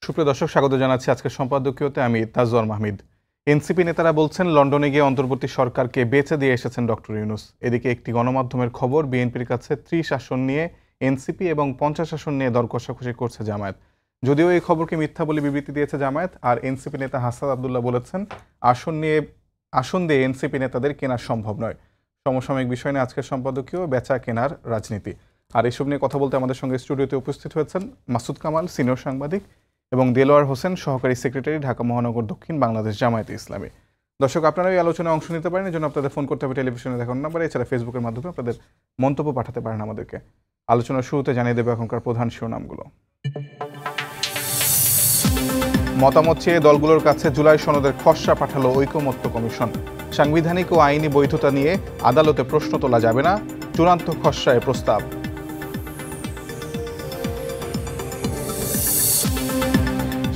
সুপ্রিয় দর্শক, স্বাগত জানাচ্ছি আজকের সম্পাদকীয়তে। আমি তাজওয়ার মাহমিদ। এনসিপি নেতারা বলছেন লন্ডনে গিয়ে অন্তর্বর্তী সরকারকে বেচে দিয়ে এসেছেন ডক্টর ইউনূস। এদিকে একটি গণমাধ্যমের খবর, বিএনপির কাছে 30 আসন নিয়ে এনসিপি এবং 50 আসন নিয়ে দর কষাকষি করছে জামায়াত। যদিও এই খবরকে মিথ্যা বলে বিবৃতি দিয়েছে জামায়াত, আর এনসিপি নেতা হাসান আব্দুল্লাহ বলেছেন আসন দিয়ে এনসিপি নেতাদের কেনা সম্ভব নয়। সমসাময়িক বিষয় নিয়ে আজকের সম্পাদকীয় বেচা কেনার রাজনীতি। আর এসব নিয়ে কথা বলতে আমাদের সঙ্গে স্টুডিওতে উপস্থিত হয়েছেন মাসুদ কামাল, সিনিয়র সাংবাদিক, এবং দেলোয়ার হোসেন, সহকারী সেক্রেটারি, ঢাকা মহানগর দক্ষিণ বাংলাদেশ জামায়াতে ইসলামী। দর্শক, আপনারা এই আলোচনায় অংশ নিতে পারেন, এই জন্য আপনাদের ফোন করতে হবে টেলিভিশনে দেখানো নাম্বারে। এছাড়া ফেসবুকের মাধ্যমে আপনাদের মন্তব্য পাঠাতে পারেন আমাদেরকে। আলোচনার শুরুতে জানিয়ে দেবে এখনকার প্রধান শিরোনামগুলো। মতামত চেয়ে দলগুলোর কাছে জুলাই সনদের খসড়া পাঠালো ঐকমত্য কমিশন। সাংবিধানিক ও আইনি বৈধতা নিয়ে আদালতে প্রশ্ন তোলা যাবে না, চূড়ান্ত খসড়ায় প্রস্তাব।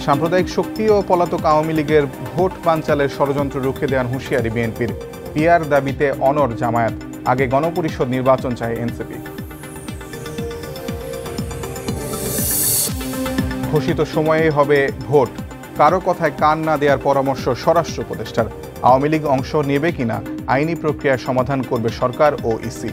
সাম্প্রদায়িক শক্তি ও পলাতক আওয়ামী লীগের ভোট বানচালের ষড়যন্ত্র রুখে দেওয়ার হুঁশিয়ারি বিএনপির। পিআর দাবিতে অনড় জামায়াত, আগে গণপরিষদ নির্বাচন চায় এনসিপি। ঘোষিত সময়েই হবে ভোট, কারো কথায় কান না দেওয়ার পরামর্শ স্বরাষ্ট্র উপদেষ্টার। আওয়ামী লীগ অংশ নেবে কিনা আইনি প্রক্রিয়ার সমাধান করবে সরকার ও ইসি।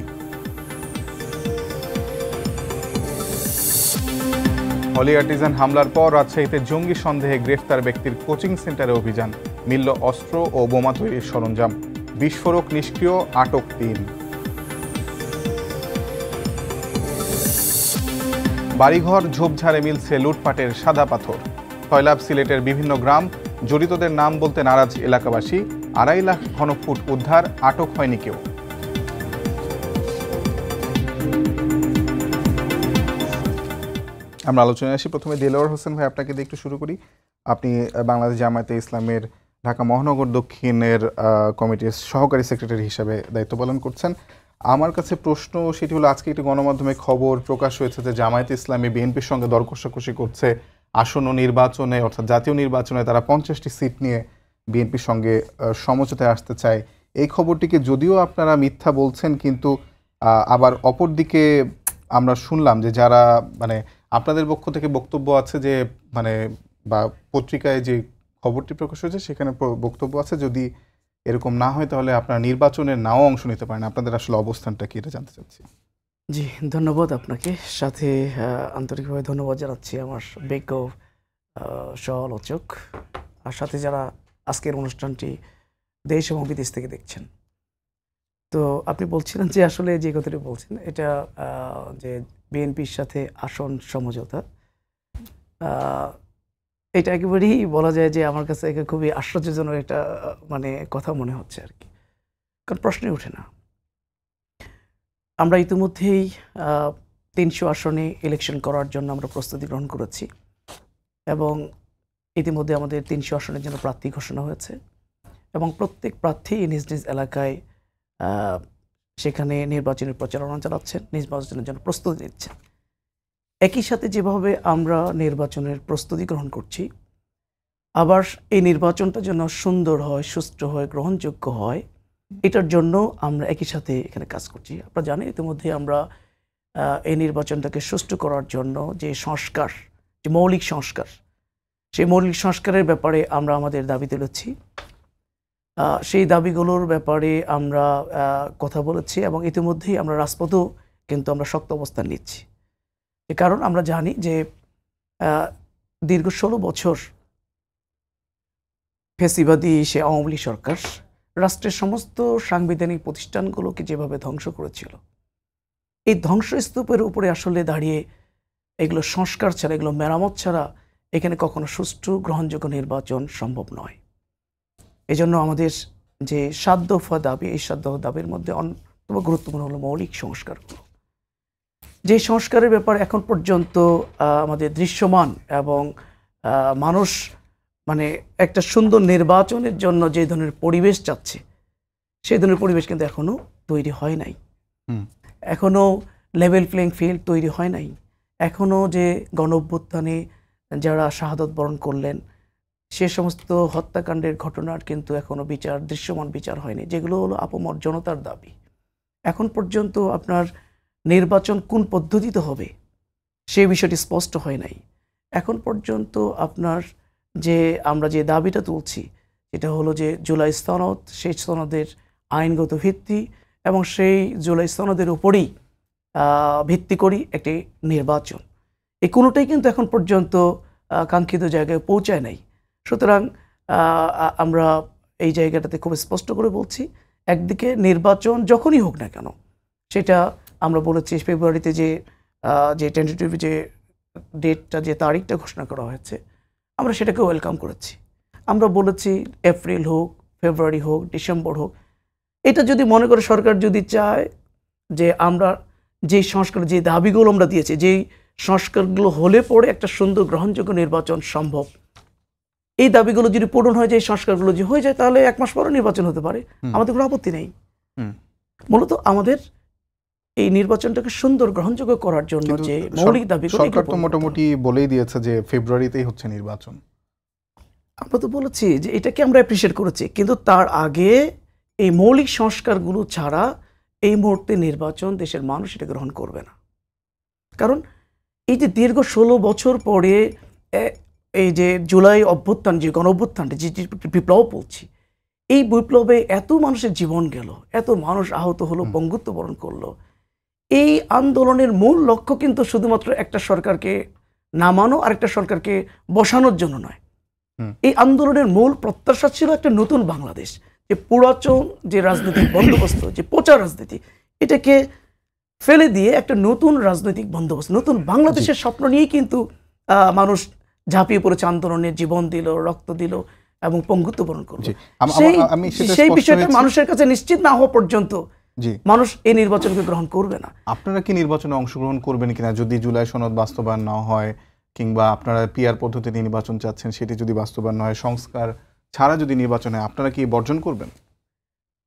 হলি আর্টিজান হামলার পর রাজশাহীতে জঙ্গি সন্দেহে গ্রেফতার ব্যক্তির কোচিং সেন্টারে অভিযান, মিলল অস্ত্র ও বোমা তৈরির সরঞ্জাম, বিস্ফোরক নিষ্ক্রিয়, আটক 3। বাড়িঘর ঝোপঝাড়ে মিলছে লুটপাটের সাদা পাথর, সয়লাব সিলেটের বিভিন্ন গ্রাম, জড়িতদের নাম বলতে নারাজ এলাকাবাসী। 2.5 লাখ ঘনফুট উদ্ধার, আটক হয়নি কেউ। আমরা আলোচনায় আসি। প্রথমে দেলোয়ার হোসেন ভাই, আপনাকে দিয়ে একটু শুরু করি। আপনি বাংলাদেশ জামায়াতে ইসলামের ঢাকা মহানগর দক্ষিণের কমিটির সহকারী সেক্রেটারি হিসাবে দায়িত্ব পালন করছেন। আমার কাছে প্রশ্ন সেটি হলো, আজকে একটি গণমাধ্যমে খবর প্রকাশ হয়েছে যে জামায়াতে ইসলামী বিএনপির সঙ্গে দর কষাকষি করছে আসন্ন নির্বাচনে, অর্থাৎ জাতীয় নির্বাচনে তারা 50টি সিট নিয়ে বিএনপির সঙ্গে সমঝোতায় আসতে চায়। এই খবরটিকে যদিও আপনারা মিথ্যা বলছেন, কিন্তু আবার অপরদিকে আমরা শুনলাম যে যারা আপনাদের পক্ষ থেকে বক্তব্য আছে যে বা পত্রিকায় যে খবরটি প্রকাশ হয়েছে সেখানে বক্তব্য আছে যদি এরকম না হয় তাহলে আপনারা নির্বাচনে নাও অংশ নিতে পারেন। আপনাদের আসলে অবস্থানটা কি, এটা জানতে চাচ্ছি। জি, ধন্যবাদ আপনাকে। সাথে আন্তরিকভাবে ধন্যবাদ জানাচ্ছি আমার বিজ্ঞ সহ-আলোচক, আর সাথে যারা আজকের অনুষ্ঠানটি দেশ এবং বিদেশ থেকে দেখছেন। তো আপনি বলছিলেন যে আসলে যে কথাটি বলছেন এটা যে বিএনপির সাথে আসন সমঝোতা, এটা একেবারেই বলা যায় যে আমার কাছে খুবই আশ্চর্যজনক একটা কথা মনে হচ্ছে আর কি, কারণ প্রশ্নই ওঠে না। আমরা ইতিমধ্যেই 300 আসনে ইলেকশন করার জন্য আমরা প্রস্তুতি গ্রহণ করেছি এবং ইতিমধ্যে আমাদের 300 আসনের জন্য প্রার্থী ঘোষণা হয়েছে এবং প্রত্যেক প্রার্থী নিজ নিজ এলাকায় সেখানে নির্বাচনের প্রচারণা চালাচ্ছেন, নির্বাচনের জন্য প্রস্তুতি নিচ্ছেন। একই সাথে যেভাবে আমরা নির্বাচনের প্রস্তুতি গ্রহণ করছি, আবার এই নির্বাচনটা যেন সুন্দর হয়, সুষ্ঠু হয়, গ্রহণযোগ্য হয়, এটার জন্য আমরা একই সাথে এখানে কাজ করছি। আপনারা জানেন ইতিমধ্যে আমরা এই নির্বাচনটাকে সুষ্ঠু করার জন্য যে সংস্কার, যে মৌলিক সংস্কার, সেই মৌলিক সংস্কারের ব্যাপারে আমরা আমাদের দাবি তুলেছি। সেই দাবিগুলোর ব্যাপারে আমরা কথা বলেছি এবং ইতিমধ্যেই আমরা রাজপথেও কিন্তু আমরা শক্ত অবস্থান নিচ্ছি। কারণ আমরা জানি যে দীর্ঘ 16 বছর ফ্যাসিবাদী সে আওয়ামী লীগ সরকার রাষ্ট্রের সমস্ত সাংবিধানিক প্রতিষ্ঠানগুলোকে যেভাবে ধ্বংস করেছিল, এই ধ্বংসস্তূপের উপরে আসলে দাঁড়িয়ে এগুলো সংস্কার ছাড়া, এগুলো মেরামত ছাড়া এখানে কখনো সুষ্ঠু গ্রহণযোগ্য নির্বাচন সম্ভব নয়। এজন্য আমাদের যে 7 দফা দাবি, এই 7 দফা দাবির মধ্যে অন্যতম গুরুত্বপূর্ণ হলো মৌলিক সংস্কারগুলো। যে সংস্কারের ব্যাপারে এখন পর্যন্ত আমাদের দৃশ্যমান এবং মানুষ একটা সুন্দর নির্বাচনের জন্য যে ধরনের পরিবেশ চাচ্ছে, সেই ধরনের পরিবেশ কিন্তু এখনো তৈরি হয় নাই। এখনো লেভেল প্লেইং ফিল্ড তৈরি হয় নাই। এখনো যে গণ-অভ্যুত্থানে যারা শাহাদত বরণ করলেন, সে সমস্ত হত্যাকাণ্ডের ঘটনার কিন্তু এখনো বিচার, দৃশ্যমান বিচার হয়নি, যেগুলো হলো আপামর জনতার দাবি। এখন পর্যন্ত আপনার নির্বাচন কোন পদ্ধতিতে হবে সেই বিষয়টি স্পষ্ট হয় নাই এখন পর্যন্ত আপনার যে আমরা যে দাবিটা তুলছি এটা হলো যে জুলাই সনদ, সেই সনদের আইনগত ভিত্তি এবং সেই জুলাই সনদের উপরেই ভিত্তি করি একটি নির্বাচন, এই কোনোটাই কিন্তু এখন পর্যন্ত কাঙ্ক্ষিত জায়গায় পৌঁছায় নাই। সুতরাং আমরা এই জায়গাটাতে খুব স্পষ্ট করে বলছি, একদিকে নির্বাচন যখনই হোক না কেন, সেটা আমরা বলেছি ফেব্রুয়ারিতে যে টেন্টেটিভ যে ডেটটা, যে তারিখটা ঘোষণা করা হয়েছে, আমরা সেটাকে ওয়েলকাম করেছি। আমরা বলেছি এপ্রিল হোক, ফেব্রুয়ারি হোক, ডিসেম্বর হোক, এটা যদি মনে করে সরকার যদি চায় যে আমরা যেই সংস্কার, যে দাবিগুলো আমরা দিয়েছি, যেই সংস্কারগুলো হলে পরে একটা সুন্দর গ্রহণযোগ্য নির্বাচন সম্ভব, এই দাবিগুলো যদি পূরণ হয়ে যায়, সংস্কারগুলো যদি হয়ে যায়, তাহলে 1 মাস পরে নির্বাচন হতে পারে, আমাদের কোনো আপত্তি নেই। মূলত আমাদের এই নির্বাচনটাকে সুন্দর গ্রহণযোগ্য করার জন্য যে মৌলিক দাবিগুলো, সরকার তো মোটামুটি বলেই দিয়েছে যে ফেব্রুয়ারিতেই হচ্ছে নির্বাচন। আমরা তো বলেছি যে এটাকে আমরা অ্যাপ্রিশিয়েট করেছি, কিন্তু তার আগে এই মৌলিক সংস্কারগুলো ছাড়া এই মুহূর্তে নির্বাচন দেশের মানুষ এটা গ্রহণ করবে না। কারণ এই যে দীর্ঘ 16 বছর পরে এই যে জুলাই অভ্যুত্থান, যে গণ অভ্যুত্থানটা, যে বিপ্লব বলছি, এই বিপ্লবে এত মানুষের জীবন গেল, এত মানুষ আহত হলো, পঙ্গুত্ব বরণ করলো। এই আন্দোলনের মূল লক্ষ্য কিন্তু শুধুমাত্র একটা সরকারকে নামানো আর একটা সরকারকে বসানোর জন্য নয়। এই আন্দোলনের মূল প্রত্যাশা ছিল একটা নতুন বাংলাদেশ, যে পুরাতন যে রাজনৈতিক বন্দোবস্ত, যে পচা রাজনীতি, এটাকে ফেলে দিয়ে একটা নতুন রাজনৈতিক বন্দোবস্ত, নতুন বাংলাদেশের স্বপ্ন নিয়েই কিন্তু মানুষ ঝাঁপিয়ে পড়েছে আন্দোলনে, জীবন দিল, রক্ত দিল এবং পঙ্গুত্ব বরণ করলো। সেই বিষয়টা মানুষের কাছে নিশ্চিত না হওয়া পর্যন্ত মানুষ এই নির্বাচনকে গ্রহণ করবে না। আপনারা কি নির্বাচনে অংশগ্রহণ করবেন কিনা যদি জুলাই সনদ বাস্তবায়ন না হয়, কিংবা আপনারা পিআর পদ্ধতিতে নির্বাচন চাচ্ছেন, সেটি যদি বাস্তবায়ন না হয়, সংস্কার ছাড়া যদি নির্বাচন হয়, আপনারা কি বর্জন করবেন?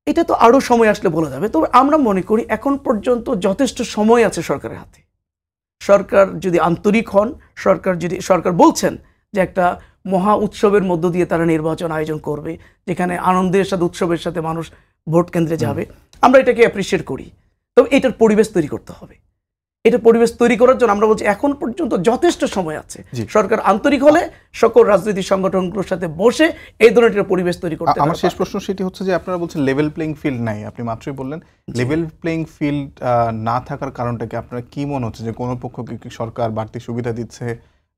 এটা তো আরো সময় আসলে বলা যাবে। তবে আমরা মনে করি এখন পর্যন্ত যথেষ্ট সময় আছে সরকারের হাতে। সরকার যদি আন্তরিক হন, সরকার বলছেন যে একটা মহা উৎসবের মধ্য দিয়ে তারা নির্বাচন আয়োজন করবে, যেখানে আনন্দের সাথে, উৎসবের সাথে মানুষ ভোট কেন্দ্রে যাবে, আমরা এটাকে অ্যাপ্রিশিয়েট করি। তবে এটার পরিবেশ তৈরি করতে হবে। এটা পরিবেশ তৈরি করার জন্য আমরা বলছি এখন পর্যন্ত যথেষ্ট সময় আছে। সরকার আন্তরিক হলে সকল রাজনৈতিক সংগঠনগুলোর সাথে বসে এই ধরনের পরিবেশ তৈরি করতে হবে। আমার শেষ প্রশ্ন সেটি হচ্ছে যে আপনারা বলছেন লেভেল প্লেইং ফিল্ড নাই, আপনি মাত্রই বললেন লেভেল প্লেইং ফিল্ড না থাকার কারণটা কি? আপনারা কি মনে হচ্ছে যে কোনো পক্ষকে কি সরকার বাড়তি সুবিধা দিচ্ছে,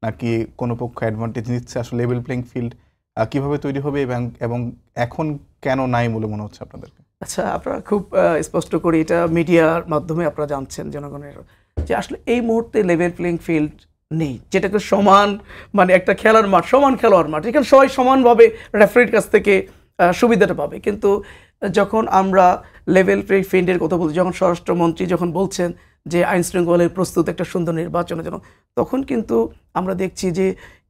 নাকি কোনো পক্ষ অ্যাডভান্টেজ নিচ্ছে? আসলে লেভেল প্লেইং ফিল্ড কিভাবে তৈরি হবে এবং এখন কেন নাই বলে মনে হচ্ছে আপনাদেরকে? আচ্ছা, আপনারা খুব স্পষ্ট করে এটা মিডিয়ার মাধ্যমে আপনারা জানছেন জনগণের, যে আসলে এই মুহূর্তে লেভেল প্লেইং ফিল্ড নেই, যেটাকে সমান, মানে একটা খেলার মাঠ, সমান খেলোয়াড় মাঠ, এখানে সবাই সমানভাবে রেফারির কাছ থেকে সুবিধাটা পাবে। কিন্তু যখন আমরা লেভেল প্লেইং ফিল্ডের কথা বলছি, যখন স্বরাষ্ট্রমন্ত্রী যখন বলছেন যে আইন শৃঙ্খলার প্রস্তুত একটা সুন্দর নির্বাচনের জন্য, তখন কিন্তু আমরা দেখছি যে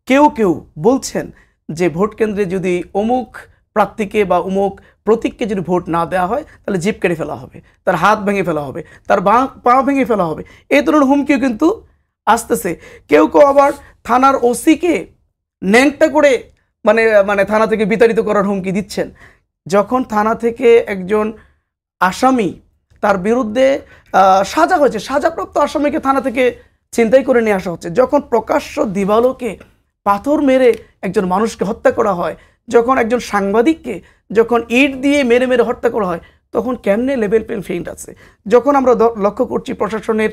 কেউ কেউ বলছেন যে ভোট কেন্দ্রে যদি অমুক প্রার্থীকে বা অমুক প্রতীককে যদি ভোট না দেওয়া হয়, তাহলে জিপ কেটে ফেলা হবে, তার হাত ভেঙে ফেলা হবে, তার পা ভেঙে ফেলা হবে, এই ধরনের হুমকিও কিন্তু আসতেছে। কেউ কেউ আবার থানার ওসিকে ন্যাংটা করে মানে থানা থেকে বিতাড়িত করার হুমকি দিচ্ছেন। যখন থানা থেকে একজন আসামি, তার বিরুদ্ধে সাজা হয়েছে, সাজাপ্রাপ্ত আসামিকে থানা থেকে ছিনতাই করে নিয়ে আসা হচ্ছে, যখন প্রকাশ্য দিবালোকে পাথর মেরে একজন মানুষকে হত্যা করা হয়, যখন একজন সাংবাদিককে যখন ইট দিয়ে মেরে মেরে হত্যা করা হয়, তখন কেমনে লেভেল প্লেইং ফিল্ড আছে? যখন আমরা লক্ষ্য করছি প্রশাসনের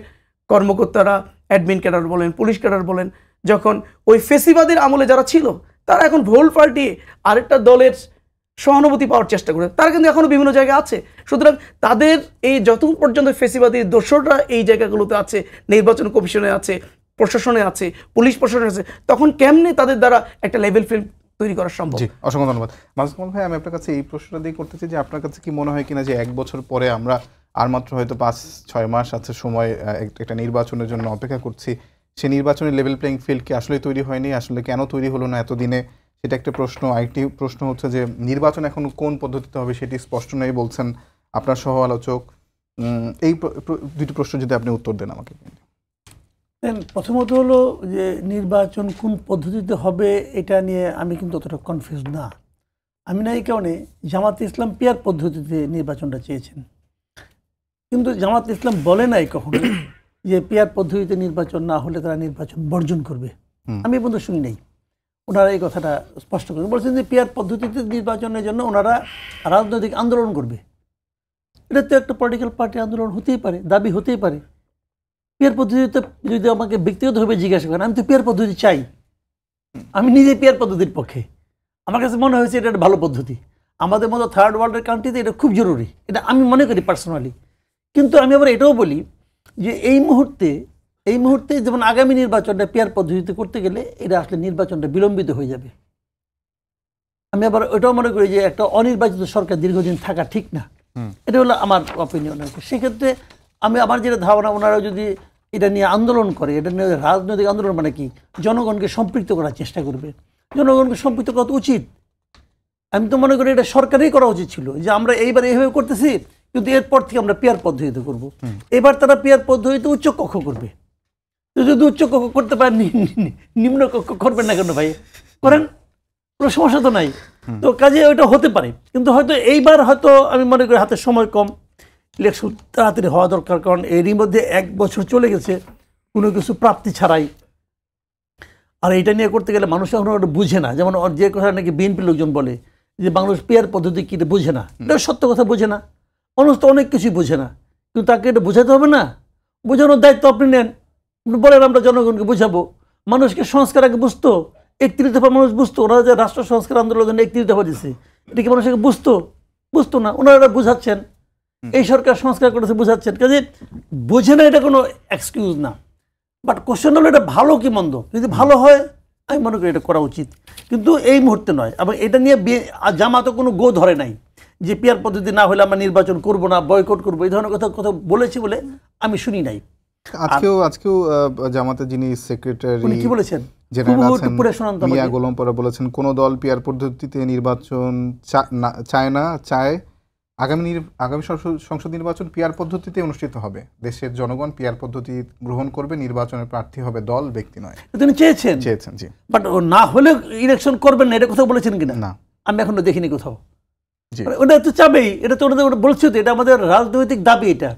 কর্মকর্তারা, অ্যাডমিন ক্যাডার বলেন, পুলিশ ক্যাডার বলেন, যখন ওই ফেসিবাদের আমলে যারা ছিল তারা এখন ভোল পাল্টিয়ে আরেকটা দলের সহানুভূতি পাওয়ার চেষ্টা করে, তারা কিন্তু এখনো বিভিন্ন জায়গায় আছে। সুতরাং তাদের এই যত পর্যন্ত ফেসিবাদী দোসররা এই জায়গাগুলোতে আছে, নির্বাচন কমিশনে আছে, প্রশাসনে আছে, পুলিশ প্রশাসনে আছে, তখন কেমনে তাদের দ্বারা একটা লেভেল ফিল্ড তৈরি করা সম্ভব? জি, অসংখ্য ধন্যবাদ। মাজেদ কামাল ভাই, আমি আপনার কাছে এই প্রশ্নটা দিয়ে করতে চাই যে আপনার কাছে কি মনে হয় কিনা যে 1 বছর পরে আমরা আর মাত্র হয়তো 5-6 মাস আছে সময় একটা নির্বাচনের জন্য অপেক্ষা করছি, সেই নির্বাচনের লেভেল প্লেইং ফিল্ড কি আসলে তৈরি হয়নি? আসলে কেন তৈরি হলো না এতদিনে, সেটা একটা প্রশ্ন। আরেকটি প্রশ্ন হচ্ছে যে নির্বাচন এখন কোন পদ্ধতিতে হবে সেটি স্পষ্ট নেই বলছেন আপনার সহ আলোচক। এই দুটি প্রশ্ন যদি আপনি উত্তর দেন আমাকে। প্রথমত হলো যে নির্বাচন কোন পদ্ধতিতে হবে এটা নিয়ে আমি কিন্তু অতটা কনফিউজ না। আমি না এই কারণে জামাতে ইসলাম পিয়ার পদ্ধতিতে নির্বাচনটা চেয়েছেন, কিন্তু জামাতে ইসলাম বলে নাই কখনো যে পিয়ার পদ্ধতিতে নির্বাচন না হলে তারা নির্বাচন বর্জন করবে। আমি এই পর্যন্ত শুনি নাই ওনারা এই কথাটা স্পষ্ট করে বলছেন যে পিয়ার পদ্ধতিতে নির্বাচনের জন্য ওনারা রাজনৈতিক আন্দোলন করবে। এটা তো একটা পলিটিক্যাল পার্টি আন্দোলন হতেই পারে, দাবি হতেই পারে। পিয়ার পদ্ধতিতে যদি আমাকে ব্যক্তিগতভাবে জিজ্ঞাসা করেন, আমি তো পিয়ার পদ্ধতি চাই, আমি নিজে পিয়ার পদ্ধতির পক্ষে। আমার কাছে মনে হয়েছে এটা একটা ভালো পদ্ধতি। আমাদের মতো থার্ড ওয়ার্ল্ডের কান্ট্রিতে এটা খুব জরুরি, এটা আমি মনে করি পার্সোনালি। কিন্তু আমি আবার এটাও বলি যে এই মুহূর্তে যেমন আগামী নির্বাচনটা পিয়ার পদ্ধতিতে করতে গেলে এটা আসলে নির্বাচনটা বিলম্বিত হয়ে যাবে। আমি আবার ওটাও মনে করি যে একটা অনির্বাচিত সরকার দীর্ঘদিন থাকা ঠিক না। এটা হলো আমার অপিনিয়ন আর কি। সেক্ষেত্রে আমি আমার যেটা ধারণা, ওনারা যদি এটা নিয়ে আন্দোলন করে, এটা নিয়ে রাজনৈতিক আন্দোলন মানে কি, জনগণকে সম্পৃক্ত করার চেষ্টা করবে। জনগণকে সম্পৃক্ত করা উচিত। আমি তো মনে করি এটা সরকারই করা উচিত ছিল, যে আমরা এইবার এইভাবে করতেছি, কিন্তু এরপর থেকে আমরা পিয়ার পদ্ধতিতে করব। এবার তারা পিয়ার পদ্ধতিতে উচ্চ কক্ষ করবে। তো যদি উচ্চ কক্ষ করতে পারেন, নিম্ন কক্ষ করবেন না কেন ভাই? করেন, কোনো সমস্যা তো নাই। তো কাজে ওইটা হতে পারে, কিন্তু হয়তো এইবার হয়তো আমি মনে করি হাতে সময় কম, ইলেকশন তাড়াতাড়ি হওয়া দরকার। কারণ এরই মধ্যে 1 বছর চলে গেছে কোনো কিছু প্রাপ্তি ছাড়াই। আর এইটা নিয়ে করতে গেলে মানুষ এখন ওটা বুঝে না। যেমন যে কথা নাকি বিএনপি লোকজন বলে যে বাংলাদেশ পিয়ার পদ্ধতি কি, এটা বুঝে না। এটা সত্য কথা, বুঝে না। মানুষ তো অনেক কিছুই বুঝে না, কিন্তু তাকে এটা বোঝাতে হবে না। বোঝানোর দায়িত্ব আপনি নেন, বলেন আমরা জনগণকে বুঝাবো। মানুষকে সংস্কার আগে বুঝতো, 31 দফা মানুষ বুঝতো। ওনারা যে রাষ্ট্র সংস্কার আন্দোলনের জন্য 31 দফা দিচ্ছে, এটা কি মানুষকে বুঝতো না? ওনারা বুঝাচ্ছেন, এই সরকার সংস্কার করেছে বুঝাচ্ছেন। কাজে বোঝে না, এটা কোনো এক্সকিউজ না। বাট কোশ্চেন হলো এটা ভালো কি মন্দ। যদি ভালো হয় আমি মনে করি এটা করা উচিত, কিন্তু এই মুহূর্তে নয়। এবং এটা নিয়ে জামাতও কোনো গো ধরে নাই যে পিয়ার পদ্ধতি না হলে আমরা নির্বাচন করব না, বয়কট করবো, এই ধরনের কথা বলেছি বলে আমি শুনি নাই। আজকেও জামাতে যিনি সেক্রেটারি কি বলেছেন মিয়া গোলাম পরে বলেছেন, কোন দল পিয়ার পদ্ধতিতে নির্বাচন চায় না, চায় আগামী সংসদ নির্বাচন পিয়ার পদ্ধতিতে অনুষ্ঠিত হবে। দেশের জনগণ পিয়ার পদ্ধতি গ্রহণ করবে, নির্বাচনের প্রার্থী হবে দল, ব্যক্তি নয়। তিনি চেয়েছেন, জি। বাট না হলে ইলেকশন করবেন না, এটা কথা বলেছেন কিনা না, আমি এখনো দেখিনি কোথাও। ওটা তো চাবেই, এটা তো ওনাদের বলছে, তো এটা আমাদের রাজনৈতিক দাবি। এটা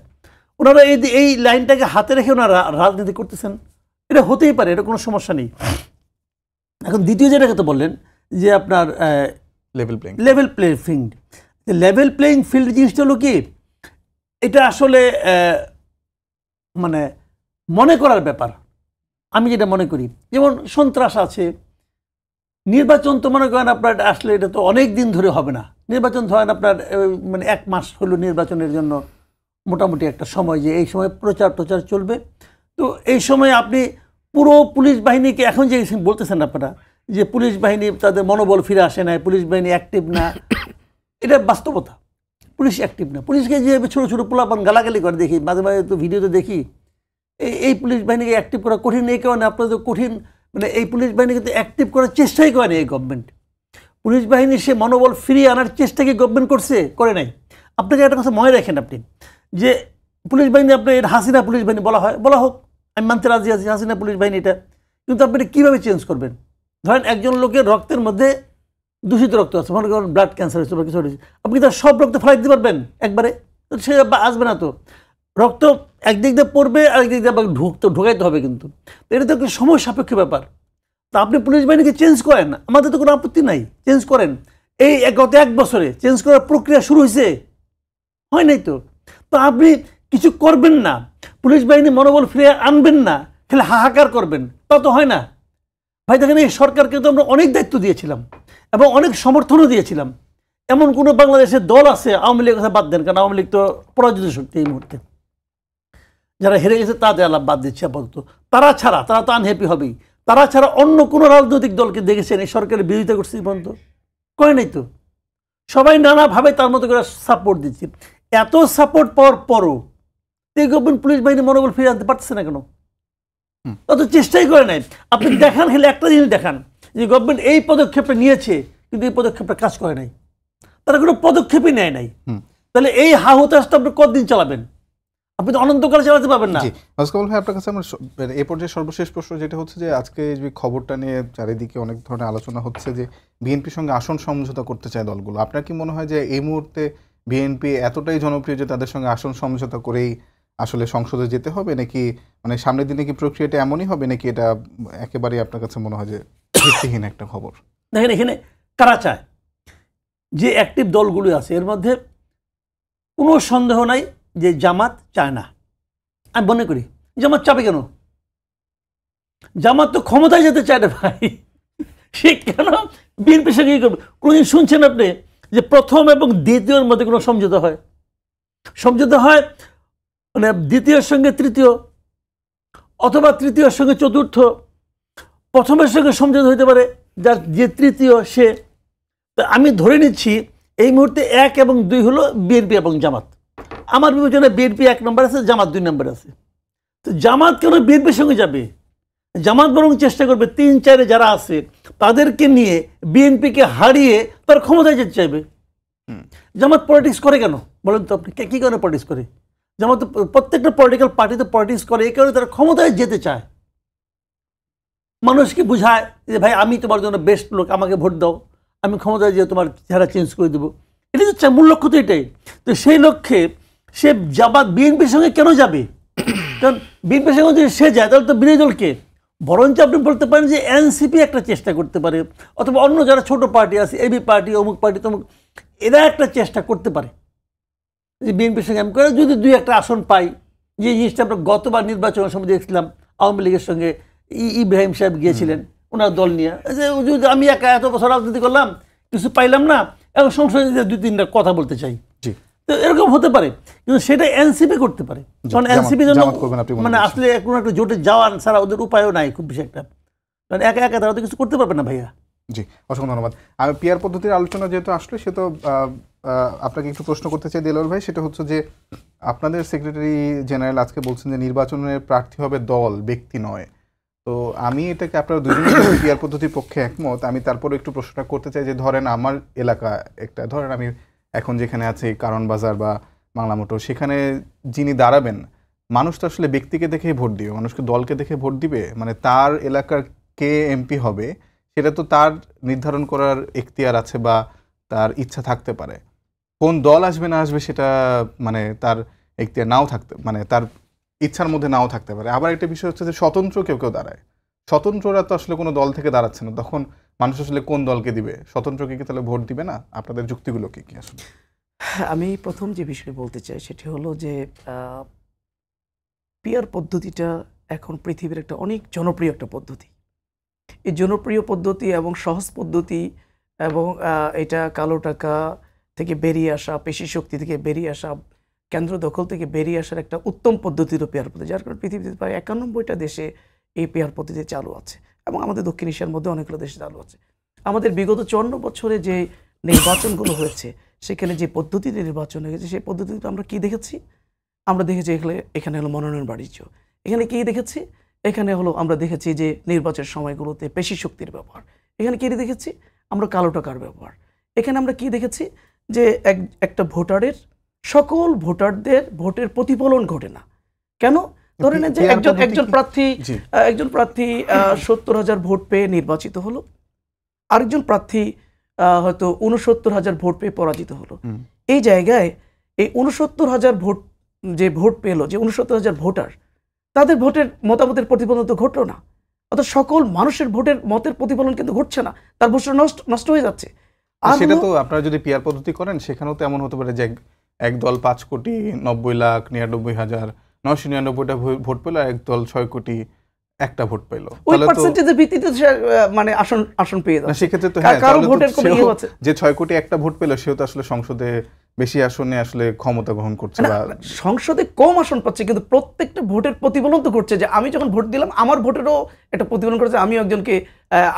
ওনারা এই লাইনটাকে হাতে রেখে ওনারা রাজনীতি করতেছেন, এটা হতেই পারে, এটা কোনো সমস্যা নেই। এখন দ্বিতীয় যেটা কথা বললেন যে আপনার লেভেল প্লেইং ফিল্ড জিনিসটা হলো কি, এটা আসলে মানে মনে করার ব্যাপার। আমি যেটা মনে করি, যেমন সন্ত্রাস আছে, নির্বাচন তো মনে করেন আপনার আসলে এটা তো অনেক দিন ধরে হবে না। নির্বাচন ধরেন আপনার মানে 1 মাস হলো নির্বাচনের জন্য মোটামুটি একটা সময়, যে এই সময় প্রচার চলবে। তো এই সময় আপনি পুরো পুলিশ বাহিনীকে, এখন যে বলতেছেন আপনারা যে পুলিশ বাহিনী তাদের মনোবল ফিরে আসে না, পুলিশ বাহিনী অ্যাক্টিভ না, এটা বাস্তবতা। পুলিশ অ্যাক্টিভ না। পুলিশকে যে ছোটো ছোটো পোলাপান গালাগালি করে দেখি, মাঝে মাঝে তো ভিডিওতে দেখি। এই পুলিশ বাহিনীকে অ্যাক্টিভ করা কঠিন, এই কারণে আপনাদের কঠিন, মানে এই পুলিশ বাহিনী কিন্তু অ্যাক্টিভ করার চেষ্টাই করেনি এই গভর্নমেন্ট। পুলিশ বাহিনী সে মনোবল ফিরিয়ে আনার চেষ্টা কি গভর্নমেন্ট করে নাই? আপনাকে একটা কথা মনে রাখেন আপনি, যে পুলিশ বাহিনী আপনার হাসিনা পুলিশ বাহিনী বলা হোক, আমি মানতে রাজি আছি হাসিনা পুলিশ বাহিনী এটা, কিন্তু আপনি এটা কীভাবে চেঞ্জ করবেন? ধরেন একজন লোকের রক্তের মধ্যে দূষিত রক্ত আছে, মনে করেন ব্লাড ক্যান্সার হয়েছে বা কিছু হয়েছে, আপনি তার সব রক্ত ফেলাই দিতে পারবেন একবারে? সে আসবে না। তো রক্ত একদিক দিয়ে পড়বে, আরেকদিক দিয়ে আবার ঢোকাইতে হবে, কিন্তু এটা তো একটা সময় সাপেক্ষ ব্যাপার। তা আপনি পুলিশ বাহিনীকে চেঞ্জ করেন, আমাদের তো কোনো আপত্তি নাই, চেঞ্জ করেন। এই গত 1 বছরে চেঞ্জ করার প্রক্রিয়া শুরু হয়েছে? হয় নাই তো। তো আপনি কিছু করবেন না, পুলিশ বাহিনী মনোবল ফিরিয়ে আনবেন না, খালি হাহাকার করবেন, তা তো হয় না ভাই। দেখেন এই সরকারকে তো আমরা অনেক দায়িত্ব দিয়েছিলাম এবং অনেক সমর্থনও দিয়েছিলাম। এমন কোনো বাংলাদেশের দল আছে, আওয়ামী লীগের কথা বাদ দেন, কারণ আওয়ামী লীগ তো পরাজিত শক্তি এই মুহূর্তে, যারা হেরে গেছে তাদের আলাপ বাদ দিচ্ছে আপাতত। তারা তো আনহ্যাপি হবেই। তারা ছাড়া অন্য কোনো রাজনৈতিক দলকে দেখেছেন এই সরকারের বিরোধিতা করছে পর্যন্ত? করে নাই তো। সবাই নানাভাবে তার মতো করে সাপোর্ট দিচ্ছে। এত সাপোর্ট পাওয়ার পরও এই গভর্নমেন্ট পুলিশ বাহিনী মনোবল ফিরে আনতে পারতেছে না কেন? অত চেষ্টাই করে নাই। আপনি দেখান, খেলে একটা জিনিস দেখান যে গভর্নমেন্ট এই পদক্ষেপটা নিয়েছে, কিন্তু এই পদক্ষেপটা কাজ করে নাই, তারা কোনো পদক্ষেপই নেয় নাই। তাহলে এই হাহুতাশটা আপনি কতদিন চালাবেন? আপনি তো অনন্তকাল চালাতে পারবেন না। আজকাল ভাই আপনার কাছে আমার এই পর্যায়ে সর্বশেষ প্রশ্ন যেটা হচ্ছে যে আজকে যে খবরটা নিয়ে চারিদিকে অনেক ধরনের আলোচনা হচ্ছে যে বিএনপির সঙ্গে আসন সমঝোতা করতে চায় দলগুলো। আপনার কি মনে হয় যে এই মুহূর্তে বিএনপি এতটাই জনপ্রিয় যে তাদের সঙ্গে আসন সমঝোতা করেই আসলে সংসদে যেতে হবে নাকি মানে সামনের দিনে কি প্রক্রিয়াটা এমনই হবে নাকি এটা একেবারেই আপনার কাছে মনে হয় যে ভিত্তিহীন একটা খবর? দেখেন এখানে কারা চায়, যে অ্যাক্টিভ দলগুলো আছে এর মধ্যে কোনো সন্দেহ নাই যে জামাত চায় না। আমি মনে করি জামাত চাবে কেন? জামাত তো ক্ষমতায় যেতে চায় না ভাই, সে কেন বিএনপির সঙ্গে করবে? কোনোদিন শুনছেন আপনি যে প্রথম এবং দ্বিতীয়র মধ্যে কোনো সমঝোতা হয়? সমঝোতা হয় মানে দ্বিতীয়ের সঙ্গে তৃতীয় অথবা তৃতীয়ের সঙ্গে চতুর্থ। প্রথমের সঙ্গে সমঝোতা হতে পারে যার যে তৃতীয় সে। আমি ধরে নিচ্ছি এই মুহূর্তে 1 এবং 2 হলো বিএনপি এবং জামাত। আমার বিবেচনায় বিএনপি 1 নম্বর আছে, জামাত 2 নম্বর আছে। তো জামাত কেন বিএনপির সঙ্গে যাবে? জামাত বরং চেষ্টা করবে 3-4 যারা আছে তাদেরকে নিয়ে বিএনপিকে হারিয়ে তার ক্ষমতায় যেতে চাইবে। জামাত পলিটিক্স করে কেন বলেন তো আপনি? কি কারণে পলিটিক্স করে? জামাত তো প্রত্যেকটা পলিটিক্যাল পার্টিতে পলিটিক্স করে এই কারণে তারা ক্ষমতায় যেতে চায়, মানুষকে বুঝায় যে ভাই আমি তোমার জন্য বেস্ট লোক, আমাকে ভোট দাও, আমি ক্ষমতায় যেয়ে তোমার চেহারা চেঞ্জ করে দেবো। এটা তো মূল লক্ষ্য তো এটাই। তো সেই লক্ষ্যে সে জামাত বিএনপির সঙ্গে কেন যাবে? কারণ বিএনপির সঙ্গে যদি সে যায় তাহলে তো বিরোধী দলকে, বরঞ্চ আপনি বলতে পারেন যে এনসিপি একটা চেষ্টা করতে পারে, অথবা অন্য যারা ছোট পার্টি আছে এবি পার্টি, অমুক পার্টি, তমুক, এরা একটা চেষ্টা করতে পারে যে বিএনপির সঙ্গে আমি করে যদি 2-1টা আসন পাই। যে জিনিসটা আমরা গতবার নির্বাচনের সময় দেখছিলাম, আওয়ামী লীগের সঙ্গে ইব্রাহিম সাহেব গিয়েছিলেন ওনার দল নিয়ে, যে যদি আমি একা এত বছর রাজনীতি করলাম কিছু পাইলাম না, এখন সংসদে 2-3টা কথা বলতে চাই। তো এরকম হতে পারে, কিন্তু সেটা এনসিপি করতে পারে। কারণ এনসিপি জন্য মানে আসলে কোনো একটা জোটে যাওয়ার ছাড়া ওদের উপায়ও নাই খুব বেশি একটা, কারণ একা একা তারা তো কিছু করতে পারবে না ভাইয়া। জি, অসংখ্য ধন্যবাদ। আমি পিআর পদ্ধতির আলোচনা যেহেতু আসলে সে তো আপনাকে একটু প্রশ্ন করতে চাই দেলোয়ার ভাই, সেটা হচ্ছে যে আপনাদের সেক্রেটারি জেনারেল আজকে বলছেন যে নির্বাচনের প্রার্থী হবে দল, ব্যক্তি নয়। তো আমি এটাকে আপনারা দুজনেই পিআর পদ্ধতির পক্ষে একমত। আমি তারপরে একটু প্রশ্নটা করতে চাই যে ধরেন আমার এলাকা একটা, ধরেন আমি এখন যেখানে আছি কারণ বাজার বা বাংলা মোটর, সেখানে যিনি দাঁড়াবেন মানুষ তো আসলে ব্যক্তিকে দেখেই ভোট দিবে, মানুষকে দলকে দেখে ভোট দিবে। মানে তার এলাকার কে এমপি হবে সেটা তো তার নির্ধারণ করার এখতিয়ার আছে বা তার ইচ্ছা থাকতে পারে। কোন দল আসবে না আসবে সেটা মানে তার এখতিয়ার নাও থাকতে, মানে তার ইচ্ছার মধ্যে নাও থাকতে পারে। আবার একটা বিষয় হচ্ছে যে স্বতন্ত্র কেউ কেউ দাঁড়ায়, স্বতন্ত্ররা তো আসলে কোনো দল থেকে দাঁড়াচ্ছে না, তখন মানুষ আসলে কোন দলকে দিবে? স্বতন্ত্রকে কি তাহলে ভোট দিবে না? আপনাদের যুক্তিগুলো কি কি আসলে? আমি প্রথম যে বিষয়টি বলতে চাই সেটি হলো যে পিআর পদ্ধতিটা এখন পৃথিবীর একটা অনেক জনপ্রিয় একটা পদ্ধতি। এই জনপ্রিয় পদ্ধতি এবং সহজ পদ্ধতি এবং এটা কালো টাকা থেকে বেরিয়ে আসা, পেশি শক্তি থেকে বেরিয়ে আসা, কেন্দ্র দখল থেকে বেরিয়ে আসার একটা উত্তম পদ্ধতিরও পিআর পদ্ধতি, যার কারণে পৃথিবীতে প্রায় 91টা দেশে এই পিআর পদ্ধতি চালু আছে এবং আমাদের দক্ষিণ এশিয়ার মধ্যে অনেকগুলো দেশে চালু আছে। আমাদের বিগত 54 বছরে যে নির্বাচনগুলো হয়েছে সেখানে যে পদ্ধতিতে নির্বাচন হয়েছে সেই পদ্ধতিতে আমরা কি দেখেছি? আমরা দেখেছি এখানে হলো মনোনয়ন বাণিজ্য। এখানে কি দেখেছি? এখানে হলো আমরা দেখেছি যে নির্বাচনের সময়গুলোতে পেশি শক্তির ব্যবহার। এখানে কি দেখেছি? আমরা কালো টাকার ব্যবহার। এখানে আমরা কি দেখেছি? যে একটা ভোটারের সকল ভোটারদের ভোটের প্রতিফলন ঘটে না। কেন? ধরেন যে একজন প্রার্থী 70,000 ভোট পেয়ে নির্বাচিত হলো, আরেকজন প্রার্থী হয়তো 69,000 ভোট পেয়ে পরাজিত হলো। এই জায়গায় এই 69,000 ভোট যে ভোট পেলো, যে 69,000 ভোটার, তাদের ভোটের মতামতের প্রতিফলন তো ঘটলো না। অর্থাৎ সকল মানুষের ভোটের মতের প্রতিফলন কিন্তু ঘটছে না, তার ভোট নষ্ট হয়ে যাচ্ছে। আর সেটা তো আপনারা যদি পিআর পদ্ধতি করেন সেখানেও তো এমন হতে পারে যে এক দল 5,90,99,999টা ভোট পেল, এক দল 6 কোটি একটা ভোট পেল, ওই পার্সেন্টেজের ভিত্তিতে মানে আসন পেয়ে যাচ্ছে। সেক্ষেত্রে তো কারো ভোটের কোনো ইয়ে আছে যে 6 কোটি একটা ভোট পেল সেও তো আসলে সংসদে বেশি আসনে আসলে ক্ষমতা গ্রহণ করছে, বা সংসদে কম আসন পাচ্ছে, কিন্তু প্রত্যেকটা ভোটের প্রতিফলন তো করছে। যে আমি যখন ভোট দিলাম আমার ভোটেরও একটা প্রতিফলন করেছে, আমি একজনকে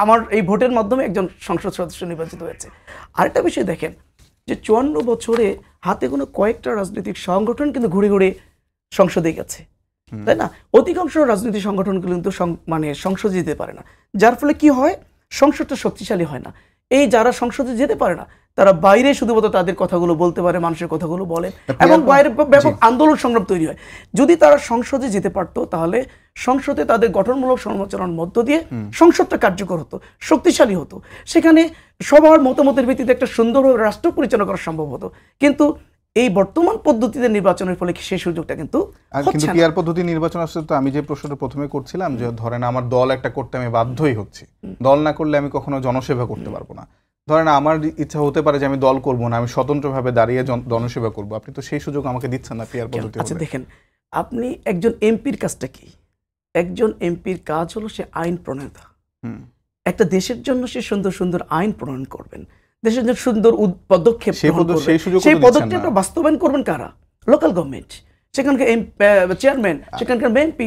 আমার এই ভোটের মাধ্যমে একজন সংসদ সদস্য নির্বাচিত হয়েছে। আরেকটা বিষয় দেখেন যে 54 বছরে হাতে কোনো কয়েকটা রাজনৈতিক সংগঠন কিন্তু ঘুরে ঘুরে সংসদে গেছে, তাই না? অধিকাংশ রাজনৈতিক সংগঠনগুলো কিন্তু মানে সংসদে যেতে পারে না, যার ফলে কি হয়? সংসদটা শক্তিশালী হয় না। এই যারা সংসদে যেতে পারে না তারা বাইরে শুধুমাত্র তাদের কথাগুলো বলতে পারে, মানুষের কথাগুলো বলে এবং বাইরে ব্যাপক আন্দোলন সংগ্রাম তৈরি হয়। যদি তারা সংসদে যেতে পারতো তাহলে সংসদে তাদের গঠনমূলক সমালোচনার মধ্য দিয়ে সংসদটা কার্যকর হতো, শক্তিশালী হতো, সেখানে সবার মতামতের ভিত্তিতে একটা সুন্দরভাবে রাষ্ট্র পরিচালনা করা সম্ভব হতো। কিন্তু এই বর্তমান পদ্ধতিতে নির্বাচনের ফলে সেই সুযোগটা কিন্তু কিন্তু পিআর পদ্ধতি নির্বাচন আসলে তো আমি যে প্রশ্নটা প্রথমে করছিলাম যে ধরেন আমার দল একটা করতে আমি বাধ্যই হচ্ছি, দল না করলে আমি কখনো জনসেবা করতে পারবো না। ধরেন আমার ইচ্ছা হতে পারে যে আমি দল করব না, আমি স্বতন্ত্রভাবে দাঁড়িয়ে জনসেবা করব, আপনি তো সেই সুযোগ আমাকে দিচ্ছেন না পিআর পদ্ধতি। আচ্ছা দেখেন, আপনি একজন এমপির কাজটা কি? একজন এমপির কাজ হলো সে আইন প্রণেতা। একটা দেশের জন্য সে সুন্দর সুন্দর আইন প্রণয়ন করবেন, দেশের জন্য সুন্দর পদক্ষেপ, সেই পদক্ষেপটা বাস্তবায়ন করবেন কারা? লোকাল গভর্নমেন্ট, সেখানকার চেয়ারম্যান, সেখানকার এমপি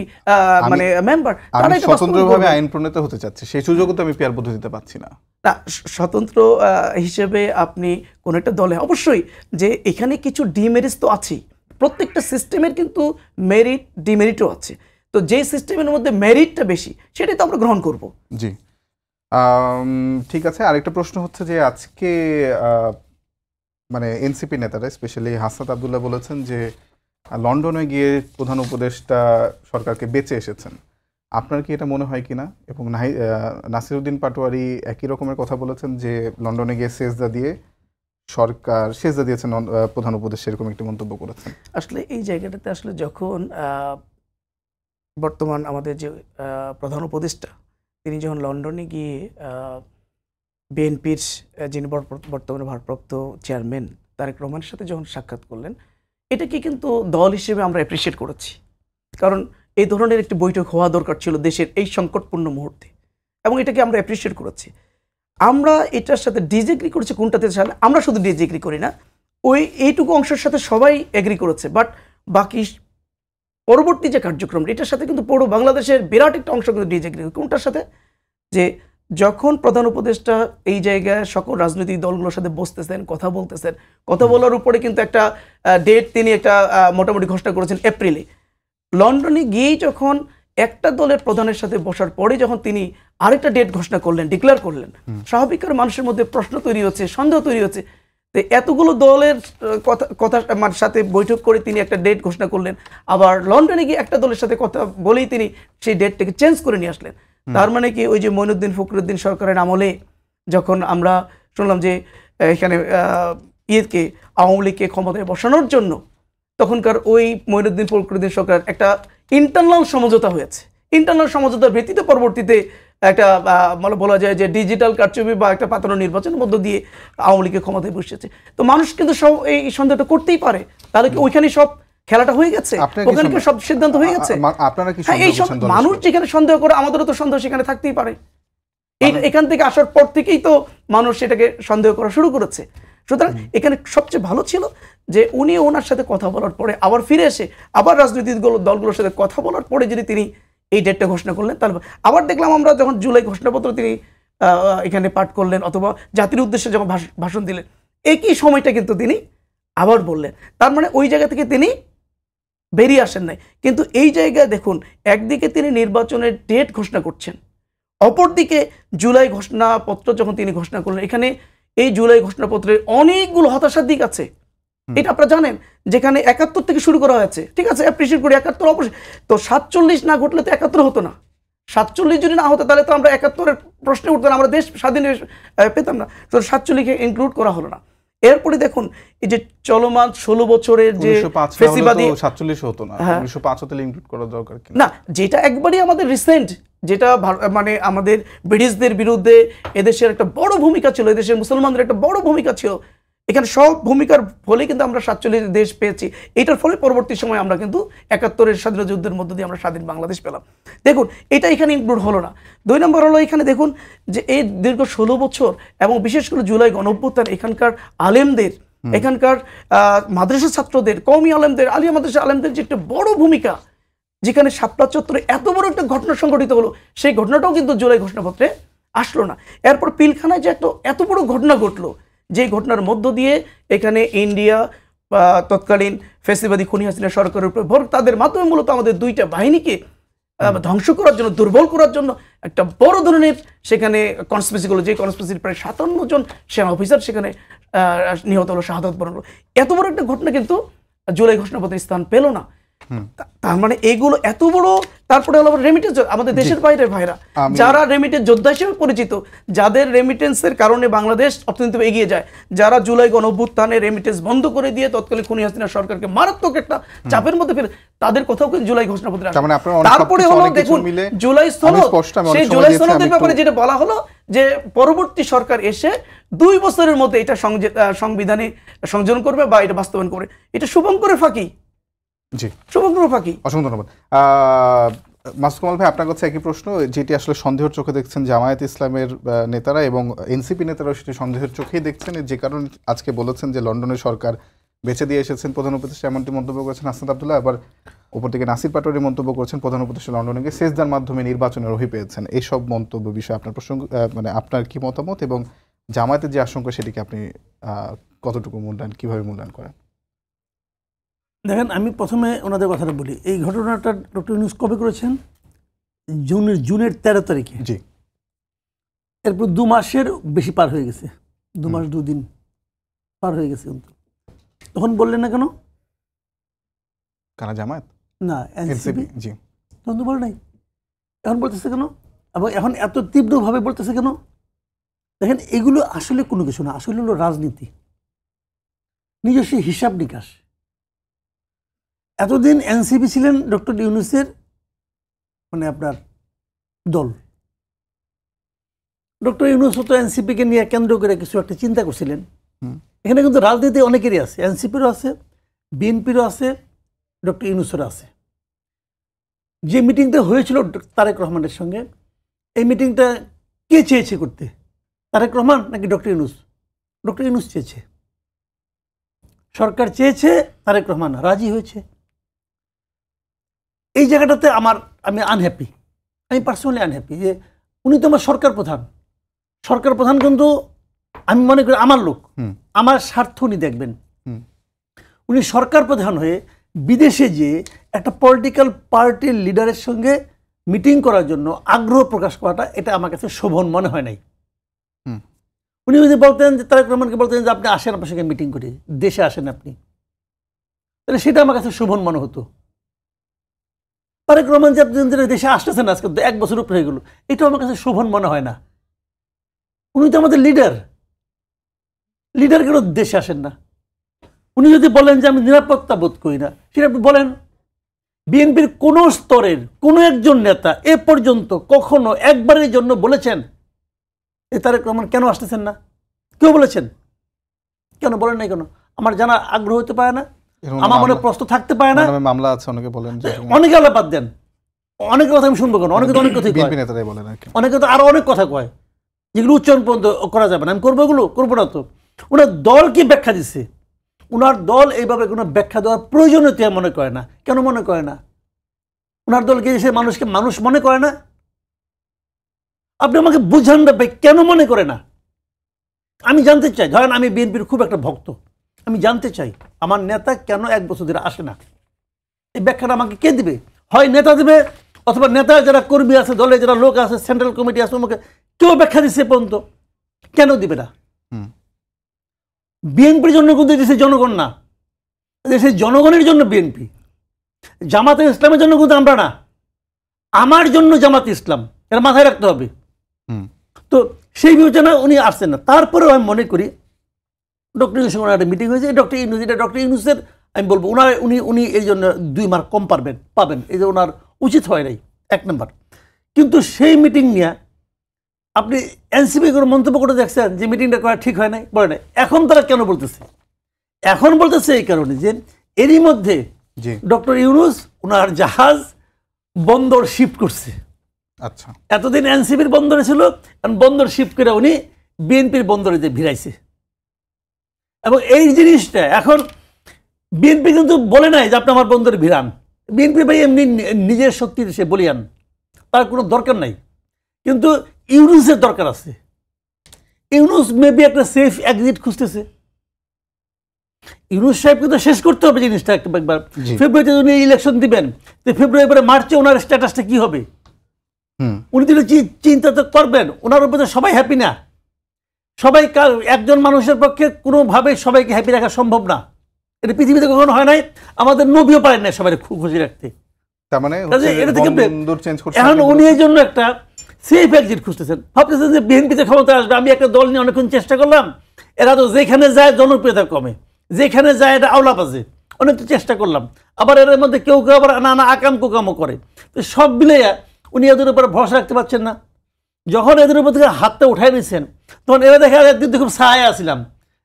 মানে মেম্বার, তারা এটা স্বতন্ত্রভাবে আইন প্রণেতা হতে চাচ্ছে, সেই সুযোগও তো আমি পিআর পদ্ধতিতে পাচ্ছি না। না, স্বতন্ত্র হিসেবে আপনি কোন একটা দলে অবশ্যই যে এখানে কিছু ডিমেরিটস তো আছেই, প্রত্যেকটা সিস্টেমের কিন্তু মেরিট ডিমেরিটও আছে। তো যে সিস্টেমের মধ্যে মেরিটটা বেশি সেটাই তো আমরা গ্রহণ করব। জি ঠিক আছে। আরেকটা প্রশ্ন হচ্ছে যে আজকে মানে এনসিপি নেতারা স্পেশালি হাসনাত আবদুল্লাহ বলেছেন যে লন্ডনে গিয়ে প্রধান উপদেষ্টা সরকারকে বেঁচে এসেছেন। আপনার কি এটা মনে হয় কিনা? এবং নাসিরউদ্দিন পাটোয়ারি একই রকমের কথা বলেছেন যে লন্ডনে গিয়ে সেজদা দিয়ে সরকার সেজদা দিয়েছেন প্রধান উপদেষ্টা, এরকম একটি মন্তব্য করেছেন। আসলে এই জায়গাটাতে আসলে যখন বর্তমান আমাদের যে প্রধান উপদেষ্টা তিনি যখন লন্ডনে গিয়ে বিএনপির যিনি বর্তমানে ভারপ্রাপ্ত চেয়ারম্যান তারেক রহমানের সাথে যখন সাক্ষাৎ করলেন, এটাকে কিন্তু দল হিসেবে আমরা অ্যাপ্রিসিয়েট করেছি, কারণ এই ধরনের একটি বৈঠক হওয়া দরকার ছিল দেশের এই সংকটপূর্ণ মুহূর্তে, এবং এটাকে আমরা অ্যাপ্রিসিয়েট করেছি। আমরা এটার সাথে ডিসএগ্রি করেছি কোনটাতে, আমরা শুধু ডিসএগ্রি করি না, এইটুকু অংশের সাথে সবাই এগ্রি করেছে, বাট বাকি পরবর্তী যে কার্যক্রম এটার সাথে কিন্তু পুরো বাংলাদেশের বিরাট একটা অংশ কিন্তু ডিসএগ্রি। কোনটার সাথে? যে যখন প্রধান উপদেষ্টা এই জায়গায় সকল রাজনৈতিক দলগুলোর সাথে বসতেছেন, কথা বলতেছেন, কথা বলার উপরে কিন্তু একটা ডেট তিনি একটা মোটামুটি ঘোষণা করেছেন এপ্রিলে। লন্ডনে গিয়েই যখন একটা দলের প্রধানের সাথে বসার পরে যখন তিনি আরেকটা ডেট ঘোষণা করলেন, ডিক্লেয়ার করলেন, স্বাভাবিক মানুষের মধ্যে প্রশ্ন তৈরি হচ্ছে, সন্দেহ তৈরি হচ্ছে। তো এতগুলো দলের কথা সাথে বৈঠক করে তিনি একটা ডেট ঘোষণা করলেন, আবার লন্ডনে গিয়ে একটা দলের সাথে কথা বলেই তিনি সেই ডেটটাকে চেঞ্জ করে নিয়ে আসলেন। তার মানে কি ওই যে মঈনুদ্দিন ফখরুদ্দিন সরকারের আমলে যখন আমরা শুনলাম যে এখানে ইয়েকে আওয়ামী লীগকে ক্ষমতায় বসানোর জন্য তখনকার ওই মঈনুদ্দিন ফখরুদ্দিন সরকার একটা ইন্টারনাল সমঝোতা হয়েছে, ইন্টারনাল সমঝোতার ভিত্তিতে পরবর্তীতে একটা বলা যায় যে ডিজিটাল কারচুপি বা একটা পাতানো নির্বাচনের মধ্য দিয়ে আওয়ামী লীগের ক্ষমতায় বসেছে। তো মানুষ কিন্তু সব এই সন্দেহটা করতেই পারে, তাহলে কি ওইখানে সব খেলাটা হয়ে গেছে, ওখানে কি সব সিদ্ধান্ত হয়ে গেছে? এই সব মানুষ যেখানে সন্দেহ করে আমাদেরও তো সন্দেহ সেখানে থাকতেই পারে। এখান থেকে আসার পর থেকেই তো মানুষ সেটাকে সন্দেহ করা শুরু করেছে। সুতরাং এখানে সবচেয়ে ভালো ছিল যে উনি ওনার সাথে কথা বলার পরে আবার ফিরে এসে আবার রাজনৈতিক দলগুলোর সাথে কথা বলার পরে যদি তিনি এই ডেটটা ঘোষণা করলেন, তাহলে আবার দেখলাম আমরা যখন জুলাই ঘোষণাপত্র তিনি এখানে পাঠ করলেন অথবা জাতির উদ্দেশ্যে যখন ভাষণ দিলেন, একই সময়টা কিন্তু তিনি আবার বললেন। তার মানে ওই জায়গা থেকে তিনি বেরিয়ে আসেন নাই। কিন্তু এই জায়গায় দেখুন, একদিকে তিনি নির্বাচনের ডেট ঘোষণা করছেন, অপরদিকে জুলাই ঘোষণাপত্র যখন তিনি ঘোষণা করলেন, এখানে এই জুলাই ঘোষণাপত্রের অনেকগুলো হতাশার দিক আছে, এটা আপনারা জানেন। যেখানে ৭১ থেকে শুরু করা হয়েছে, ঠিক আছে, অ্যাপ্রিসিয়েট করি ৭১ অবশ্যই, তো ৪৭ না ঘটলে তো ৭১ হতো না। ৪৭ যদি না হতো তাহলে তো আমরা ৭১-এর প্রশ্নে উঠতো না, আমরা দেশ স্বাধীন পেতাম না। তো ৪৭-কে ইনক্লুড করা হলো না। এরপরে দেখুন এই যে চলমান ১৬ বছরের যে ফেসিবাদী ৪৭ হতো না, ১৯০৫ হতে ইনক্লুড করা দরকার না, যেটা একবারই আমাদের রিসেন্ট, যেটা মানে আমাদের ব্রিটিশদের বিরুদ্ধে এদেশের একটা বড় ভূমিকা ছিল, এদেশের মুসলমানদের একটা বড় ভূমিকা ছিল, এখানে সব ভূমিকার ফলে কিন্তু আমরা ৪৭ দেশ পেয়েছি। এটার ফলে পরবর্তী সময় আমরা কিন্তু ৭১-এর স্বাধীনতা যুদ্ধের মধ্য দিয়ে আমরা স্বাধীন বাংলাদেশ পেলাম। দেখুন এটা এখানে ইনক্লুড হলো না। ২ নম্বর হলো এখানে দেখুন যে এই দীর্ঘ ১৬ বছর এবং বিশেষ করে জুলাই গণঅভ্যুত্থান এখানকার আলেমদের, এখানকার মাদ্রাসা ছাত্রদের, কওমি আলেমদের, আলিয়া মাদ্রাসা আলেমদের যে একটা বড় ভূমিকা, যেখানে শাপলা চত্বরে এত বড় একটা ঘটনা সংঘটিত হলো, সেই ঘটনাটাও কিন্তু জুলাই ঘোষণাপত্রে আসলো না। এরপর পিলখানায় যে একটা এত বড় ঘটনা ঘটলো, যে ঘটনার মধ্য দিয়ে এখানে ইন্ডিয়া তৎকালীন ফ্যাসিবাদী খুনি হাসিনা সরকারের উপর ভর, তাদের মাধ্যমে মূলত আমাদের দুইটা বাহিনীকে ধ্বংস করার জন্য, দুর্বল করার জন্য একটা বড় ধরনের সেখানে কনস্পিরেসি হলো, যে কনস্পিরেসির প্রায় ৫৭ জন সেনা অফিসার সেখানে নিহত হলো, শাহাদাত বরণ হলো। এত বড় একটা ঘটনা কিন্তু জুলাই ঘোষণাপত্রে স্থান পেল না। তার মানে এগুলো এত বড়। তারপরে হলো রেমিটেন্স, আমাদের দেশের বাইরে ভাইরা যারা রেমিটেন্স যোদ্ধা হিসেবে পরিচিত, যাদের রেমিটেন্সের কারণে বাংলাদেশ অর্থনীতি এগিয়ে যায়, যারা জুলাই গণঅভ্যুত্থানে রেমিটেন্স বন্ধ করে দিয়ে তৎকালীন খুনি হাসিনা সরকারকে মারাত্মক একটা চাপের মধ্যে ফেলে, তাদের কথাও কিন্তু জুলাই ঘোষণাপত্রে আসে। তারপরে হলো দেখুন জুলাই সনদ, সেই জুলাই সনদের ব্যাপারে যেটা বলা হলো যে পরবর্তী সরকার এসে 2 বছরের মধ্যে এটা সংবিধানে সংযোজন করবে বা এটা বাস্তবায়ন করবে। এটা শুভঙ্করের ফাঁকি। জি, শুভঙ্কর ফাঁকি। অসংখ্য ধন্যবাদ। মাসুদ কামাল ভাই, আপনার কাছে একই প্রশ্ন, যেটি আসলে সন্দেহের চোখে দেখছেন জামায়াত ইসলামের নেতারা এবং এনসিপি নেতারা, সেটি সন্দেহের চোখেই দেখছেন, যে কারণে আজকে বলেছেন যে লন্ডনের সরকার বেঁচে দিয়ে এসেছেন প্রধান উপদেষ্টা, এমনটি মন্তব্য করেছেন হাসনাত আব্দুল্লাহ। আবার উপর থেকে নাসির পাটোয়ারি মন্তব্য করেছেন প্রধান উপদেষ্টা লন্ডনে গিয়ে সেজদার মাধ্যমে নির্বাচনের রহি পেয়েছেন। এইসব মন্তব্য বিষয়ে আপনার প্রসঙ্গ মানে আপনার কি মতামত, এবং জামায়াতের যে আশঙ্কা সেটিকে আপনি কতটুকু কিভাবে মূল্যায়ন করেন? দেখেন, আমি প্রথমে ওনাদের কথাটা বলি। এই ঘটনাটা ডক্টর ইউনূস কবে করেছেন? জুনের 13 তারিখে। জি। এরপর 2 মাসের বেশি পার হয়ে গেছে, 2 মাস 2 দিন পার হয়ে গেছে। কিন্তু তখন বললেন না কেন? কারা জামায়াত না এনসিপি। জি, তখন তো বলে নাই, এখন বলতেছে কেন? এবং এখন এত তীব্রভাবে বলতেছে কেন? দেখেন, এগুলো আসলে কোনো কিছু না, আসলে হলো রাজনীতি, নিজস্ব হিসাব নিকাশ। এতদিন এনসিপি ছিলেন ডক্টর ইউনূসের মানে আপনার দল। ডক্টর ইউনূস তো এনসিপিকে নিয়ে কেন্দ্র করে কিছু একটা চিন্তা করছিলেন। এখানে কিন্তু রাজনীতি অনেকেরই আছে, এনসিপিরও আছে, বিএনপিরও আছে, ডক্টর ইউনূসেরও আছে। যে মিটিংটা হয়েছিল তারেক রহমানের সঙ্গে, এই মিটিংটা কে চেয়েছে করতে? তারেক রহমান নাকি ডক্টর ইউনূস? ডক্টর ইউনূস চেয়েছে, সরকার চেয়েছে, তারেক রহমান রাজি হয়েছে। এই জায়গাটাতে আমি আনহ্যাপি, আমি পার্সোনালি আনহ্যাপি যে উনি তো আমার সরকার প্রধান। সরকার প্রধান কিন্তু আমি মনে করি আমার লোক, আমার স্বার্থ উনি দেখবেন। উনি সরকার প্রধান হয়ে বিদেশে যে একটা পলিটিক্যাল পার্টির লিডারের সঙ্গে মিটিং করার জন্য আগ্রহ প্রকাশ করাটা, এটা আমার কাছে শোভন মনে হয় নাই। উনি যদি বলতেন যে তারেক রহমানকে বলতেন যে আপনি আসেন, আপনার সঙ্গে মিটিং করি, দেশে আসেন আপনি, তাহলে সেটা আমার কাছে শোভন মনে হতো। তারেক রহমান যে আপনি দেশে আসতেছেন আজকে 1 বছর উপরে হয়ে গেল, এটা আমার কাছে শোভন মনে হয় না। উনি তো আমাদের লিডার কেন দেশে আসেন না? উনি যদি বলেন যে আমি নিরাপত্তা বোধ করি না, সেটা আপনি বলেন। বিএনপির কোন স্তরের কোন একজন নেতা এ পর্যন্ত কখনো একবারের জন্য বলেছেন এই তারেক রহমান কেন আসতেছেন না? কেউ বলেছেন? কেন বলেন নাই? কেন? আমার জানা আগ্রহ হতে পারে না, আমার মনে প্রশ্ন থাকতে পারে না। মামলা আছে, অনেকে বলেন, অনেকে আলাপ বাদ দেন, অনেকের কথা আমি শুনবো কেন? অনেকে তো অনেক কথাই কয়, অনেকে তো আরো অনেক কথা কয় যেগুলো উচ্চারণ পর্যন্ত করা যাবে না। আমি করবো এগুলো? করবো না তো। ওনার দল কি ব্যাখ্যা দিচ্ছে? ওনার দল এইভাবে কোনো ব্যাখ্যা দেওয়ার প্রয়োজনীয়তা মনে করে না। কেন মনে করে না? ওনার দলকে সে মানুষকে মানুষ মনে করে না? আপনি আমাকে বুঝান না ভাই, কেন মনে করে না? আমি জানতে চাই। ধরেন আমি বিএনপির খুব একটা ভক্ত, আমি জানতে চাই আমার নেতা কেন 1 বছর ধরে আসে না। এই ব্যাখ্যাটা আমাকে কে দিবে? হয় নেতা দিবে, অথবা নেতা যারা কর্মী আছে, দলে যারা লোক আছে, সেন্ট্রাল কমিটি আছে, আমাকে কেউ ব্যাখ্যা দিচ্ছে পর্যন্ত কেন দিবে না? বিএনপির জন্য কিন্তু দেশে জনগণ না, দেশের জনগণের জন্য বিএনপি। জামাতে ইসলামের জন্য কিন্তু আমরা না, আমার জন্য জামাত ইসলাম, এটা মাথায় রাখতে হবে। তো সেই বিবেচনা উনি আসছেন না। তারপরেও আমি মনে করি ডক্টর ইউনূসের সঙ্গে একটা মিটিং হয়েছে, ডক্টর ইউনূস, এটা ডক্টর ইউনূসের আমি বলবো উনি এই জন্য 2 মার্ক কম পাবেন, এই যে ওনার উচিত হয় নাই 1 নম্বর। কিন্তু সেই মিটিং নিয়ে আপনি এনসিপি কোনো মন্তব্য করে দেখছেন যে মিটিংটা করা ঠিক হয় নাই? বলে নাই। এখন তারা কেন বলতেছে? এখন বলতেছে এই কারণে যে এরই মধ্যে ডক্টর ইউনূস ওনার জাহাজ বন্দর শিফট করছে। আচ্ছা, এতদিন এনসিপির বন্দরে ছিল, বন্দর শিফট করে উনি বিএনপির বন্দরে যে ভিড়াইছে। এবং এই জিনিসটা এখন বিএনপি কিন্তু বলে নাই যে আপনি আমার বন্দরে ভিড়ান। বিএনপি ভাই এমনি নিজের শক্তির সে বলিয়ান, তার কোনো দরকার নাই। কিন্তু ইউনূসের দরকার আছে। ইউনূস মেবি একটা সেফ এক্সিট খুঁজতেছে। ইউনূস সাহেব কিন্তু শেষ করতে হবে জিনিসটা একবার। ফেব্রুয়ারিতে উনি ইলেকশন দিবেন, তো ফেব্রুয়ারি পরে মার্চে ওনার স্ট্যাটাসটা কি হবে? উনি যদি চিন্তা তো করবেন, ওনার উপরে সবাই হ্যাপি না। সবাই একজন মানুষের পক্ষে কোনোভাবে সবাইকে হ্যাপি রাখা সম্ভব না। এটা পৃথিবীতে কখনো হয় নাই, আমাদের নবীও পারেন না সবাই খুশি রাখতে। তার মানে এখন উনি এই জন্য একটা সেফ এক্সিট খুঁজতেছেন, ভাবতেছেন যে বিএনপিতে ক্ষমতা আসবে, আমি একটা দল নিয়ে অনেকক্ষণ চেষ্টা করলাম, এরা তো যেখানে যায় জনপ্রিয়তা কমে, যেখানে যায় এটা আওলা বাজে, অনেক চেষ্টা করলাম, আবার এর মধ্যে কেউ কেউ আবার নানা আকাম কুকামও করে, তো সব মিলে উনি এদের উপরে ভরসা রাখতে পারছেন না। যখন এদের উপর থেকে হাতটা উঠাই নিয়েছেন তখন এরা দেখে একদিন তো খুব ছায়া আসছিলাম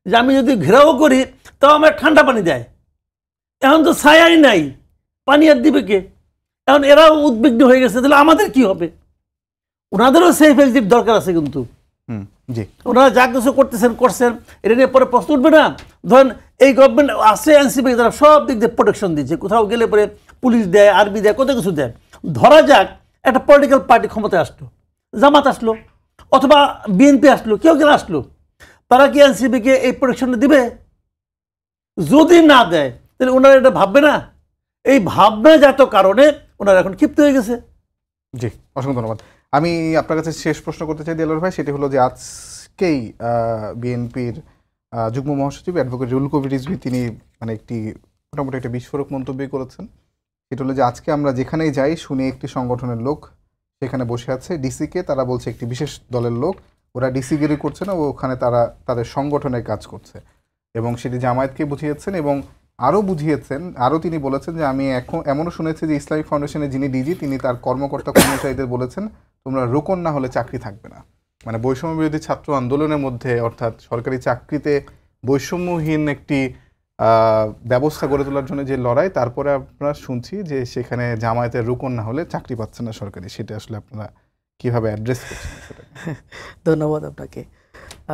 যে আমি যদি ঘেরাও করি তাও আমার ঠান্ডা পানি দেয়, এখন তো ছায়াই নাই, পানি আর দিবে কে? এখন এরাও উদ্বিগ্ন হয়ে গেছে, তাহলে আমাদের কি হবে? ওনাদেরও সেফ এক্সিট দরকার আছে, কিন্তু ওনারা যা কিছু করছেন এটা নিয়ে পরে প্রশ্ন উঠবে না। ধরেন এই গভর্নমেন্ট আছে, এনসিপি তারা সব দিক দিয়ে প্রোটেকশন দিচ্ছে, কোথাও গেলে পরে পুলিশ দেয়, আর্মি দেয়, কত কিছু দেয়। ধরা যাক একটা পলিটিক্যাল পার্টি ক্ষমতায় আসলো, জামাত আসলো অথবা বিএনপি আসলো, কেউ আসলো, তারা কি এনসিপিকে এই প্রোটেকশনটা দিবে? যদি না দেয় তাহলে ওনারা এটা ভাববে না? এই ভাবনাজাত কারণে ওনারা এখন ক্ষিপ্ত হয়ে গেছে। জি, অসংখ্য ধন্যবাদ। আমি আপনার কাছে শেষ প্রশ্ন করতে চাই দেলোয়ার ভাই, সেটি হলো যে আজকেই বিএনপির যুগ্ম মহাসচিব অ্যাডভোকেট রুহুল কবির রিজভী তিনি মানে একটি মোটামুটি একটা বিস্ফোরক মন্তব্য করেছেন। সেটা হলো যে আজকে আমরা যেখানেই যাই শুনি একটি সংগঠনের লোক সেখানে বসে আছে, ডিসিকে তারা বলছে একটি বিশেষ দলের লোক, ওরা ডিসিগিরি করছে না, ওখানে তারা তাদের সংগঠনের কাজ করছে, এবং সেটি জামায়াতকে বুঝিয়েছেন এবং আরও বুঝিয়েছেন। আরও তিনি বলেছেন যে আমি এখন এমনও শুনেছি যে ইসলামিক ফাউন্ডেশনের যিনি ডিজি তিনি তার কর্মকর্তা কর্মচারীদের বলেছেন তোমরা রোকন না হলে চাকরি থাকবে না। মানে বৈষম্য বিরোধী ছাত্র আন্দোলনের মধ্যে অর্থাৎ সরকারি চাকরিতে বৈষম্যহীন একটি ব্যবস্থা গড়ে তোলার জন্য যে লড়াই, তারপরে আপনারা শুনছি যে সেখানে জামায়াতের রোকন না হলে চাকরি পাচ্ছে না সরকারি, সেটা আসলে আপনারা কীভাবে অ্যাড্রেস করছেন? ধন্যবাদ আপনাকে।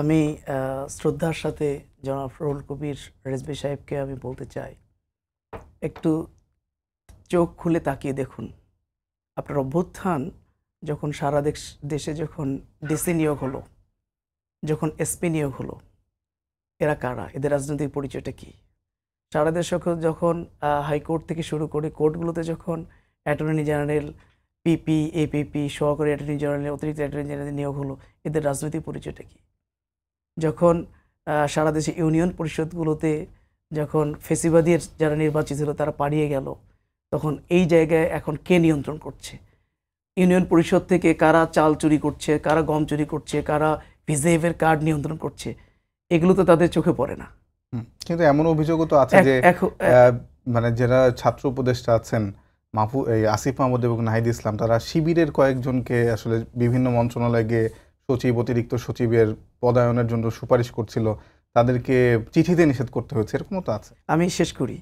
আমি শ্রদ্ধার সাথে জনাব রুহুল কবির রিজভী সাহেবকে আমি বলতে চাই, একটু চোখ খুলে তাকিয়ে দেখুন, আপনার অভ্যুত্থান যখন সারা দেশে যখন ডিসি নিয়োগ হলো, যখন এসপি নিয়োগ হলো, এরা কারা? এদের রাজনৈতিক পরিচয়টা কী? সারা দেশ যখন হাইকোর্ট থেকে শুরু করে কোর্টগুলোতে যখন অ্যাটর্নি জেনারেল, পিপি, এপিপি, সহকারী অ্যাটর্নি জেনারেল, অতিরিক্ত অ্যাটর্নি জেনারেল নিয়োগ হলো, এদের রাজনৈতিক পরিচয়টা কী? যখন সারা দেশে ইউনিয়ন পরিষদগুলোতে যখন ফেসিবাদীর যারা নির্বাচিত ছিল তারা পালিয়ে গেল, তখন এই জায়গায় এখন কে নিয়ন্ত্রণ করছে? ইউনিয়ন পরিষদ থেকে কারা চাল চুরি করছে, কারা গম চুরি করছে, কারা ভিজেএফের কার্ড নিয়ন্ত্রণ করছে, এগুলো তো তাদের চোখে পড়ে না। কিন্তু এমন অভিযোগও তো আছে যে মানে যারা ছাত্র উপদেষ্টা আছেন আসিফ মাহমুদ এবং নাহিদ ইসলাম, তারা শিবিরের কয়েকজনকে আসলে বিভিন্ন মন্ত্রণালয়ে গিয়ে সচিব, অতিরিক্ত সচিবের পদায়নের জন্য সুপারিশ করছিল, তাদেরকে চিঠিতে নিষেধ করতে হয়েছে, এরকমও তো আছে। আমি শেষ করি,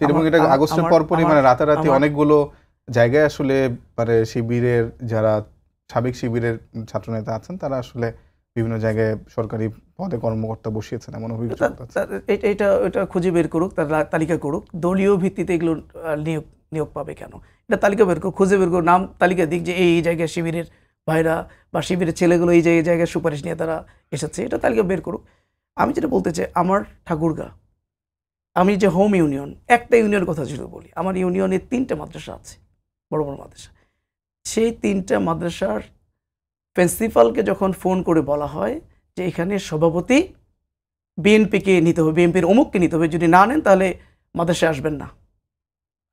এবং এটা আগস্টের পরপরই মানে রাতারাতি অনেকগুলো জায়গায় আসলে মানে শিবিরের যারা সাবেক শিবিরের ছাত্রনেতা আছেন তারা আসলে বিভিন্ন জায়গায় সরকারি পদে কর্মকর্তা বসিয়েছেন, এমন অভিযোগ আছে। এটা খুঁজে বের করুক, তার তালিকা করুক, দলীয় ভিত্তিতে এগুলো নিয়োগ পাবে কেন? এটা তালিকা বের করুক, খুঁজে বের করুক, নাম তালিকা দিক যে এই জায়গায় শিবিরের ভাইরা বা শিবিরের ছেলেগুলো এই জায়গায় সুপারিশ নিয়ে তারা এসেছে, এটা তালিকা বের করুক। আমি যেটা বলতে চাই, আমার ঠাকুরগাঁ, আমি যে হোম ইউনিয়ন, একটা ইউনিয়নের কথা যদি বলি, আমার ইউনিয়নে 3টে মাদ্রাসা আছে, বড় বড় মাদ্রাসা। সেই 3টা মাদ্রাসার প্রিন্সিপালকে যখন ফোন করে বলা হয় যে এখানে সভাপতি বিএনপিকে নিতে হবে, বিএনপির অমুককে নিতে হবে, যদি না নেন তাহলে মাদ্রাসায় আসবেন না,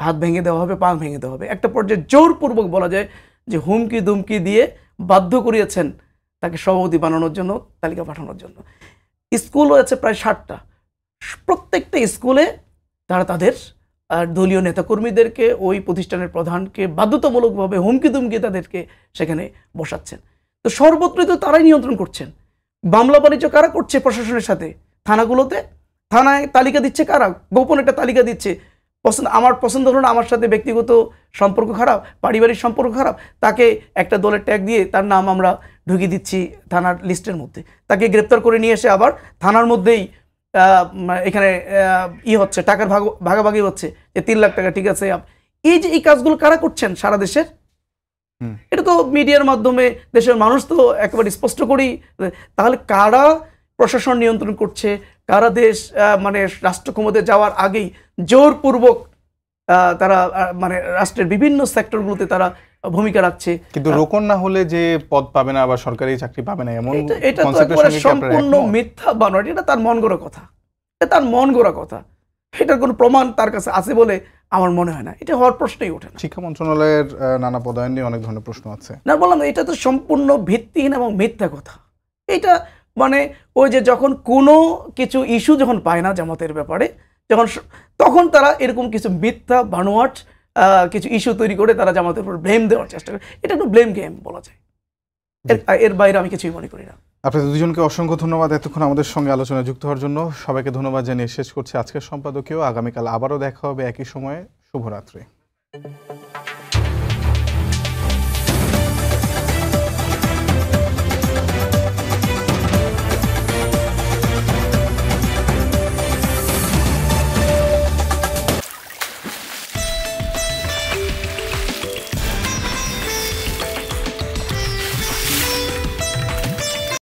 হাত ভেঙে দেওয়া হবে, পা ভেঙে দেওয়া হবে। একটা পর্যায়ে জোরপূর্বক বলা যায় যে হুমকি দুমকি দিয়ে বাধ্য করিয়েছেন তাকে সভাপতি বানানোর জন্য, তালিকা পাঠানোর জন্য। স্কুলও আছে প্রায় 60টা, প্রত্যেকটা স্কুলে তারা তাদের দলীয় নেতাকর্মীদেরকে, ওই প্রতিষ্ঠানের প্রধানকে বাধ্যতামূলকভাবে হুমকি দুমকি তাদেরকে সেখানে বসাচ্ছেন। তো সর্বত্রই তো তারাই নিয়ন্ত্রণ করছেন। মামলা বাণিজ্য কারা করছে? প্রশাসনের সাথে। থানাগুলোতে, থানায় তালিকা দিচ্ছে কারা? গোপন একটা তালিকা দিচ্ছে, আমার পছন্দ হলো না, আমার সাথে ব্যক্তিগত সম্পর্ক খারাপ, পারিবারিক সম্পর্ক খারাপ, তাকে একটা দলের ট্যাগ দিয়ে তার নাম আমরা ঢুকিয়ে দিচ্ছি থানার লিস্টের মধ্যে, তাকে গ্রেপ্তার করে নিয়ে এসে আবার থানার মধ্যেই এখানে হচ্ছে, টাকার ভাগাভাগি হচ্ছে, যে 3 লাখ টাকা, ঠিক আছে। এই যে এই কাজগুলো কারা করছেন সারা দেশের, এটা তো মিডিয়ার মাধ্যমে দেশের মানুষ তো একেবারে স্পষ্ট করেই। তাহলে কারা প্রশাসন নিয়ন্ত্রণ করছে, কারা দেশ মানে রাষ্ট্র ক্ষমতায় যাওয়ার আগেই জোরপূর্বক তারা মানে রাষ্ট্রের বিভিন্ন সেক্টরগুলোতে তারা ভূমিকা রাখছে। কিন্তু রোকন না হলে যে পদ পাবে না বা সরকারি চাকরি পাবে না, এমন এটা তো সম্পূর্ণ মিথ্যা বানোয়াট, এটা তার মন গড়া কথা, এটা তার মন গড়া কথা। এটার কোনো প্রমাণ তার কাছে আছে বলে আমার মনে হয় না, এটা হওয়ার প্রশ্নই ওঠে না। শিক্ষা মন্ত্রণালয়ের নানা পদায়ন নিয়ে অনেক ধরনের প্রশ্ন আছে। না, বললাম এটা তো সম্পূর্ণ ভিত্তিহীন এবং মিথ্যা কথা। এটা মানে ওই যে যখন কোনো কিছু ইস্যু যখন পায় না জামাতের ব্যাপারে, তখন তারা এরকম কিছু মিথ্যা বানোয়াট কিছু ইস্যু তৈরি করে তারা জামাতের উপর ব্লেম দেওয়ার চেষ্টা করে। এটা একটা ব্লেম গেম বলা যায়, এর বাইরে আমি কিছুই মনে করি না। আপনাদের দুজনকে অসংখ্য ধন্যবাদ এতক্ষণ আমাদের সঙ্গে আলোচনায় যুক্ত হওয়ার জন্য। সবাইকে ধন্যবাদ জানিয়ে শেষ করছি আজকের সম্পাদকীয়। আগামীকাল আবারও দেখা হবে একই সময়ে। শুভরাত্রি।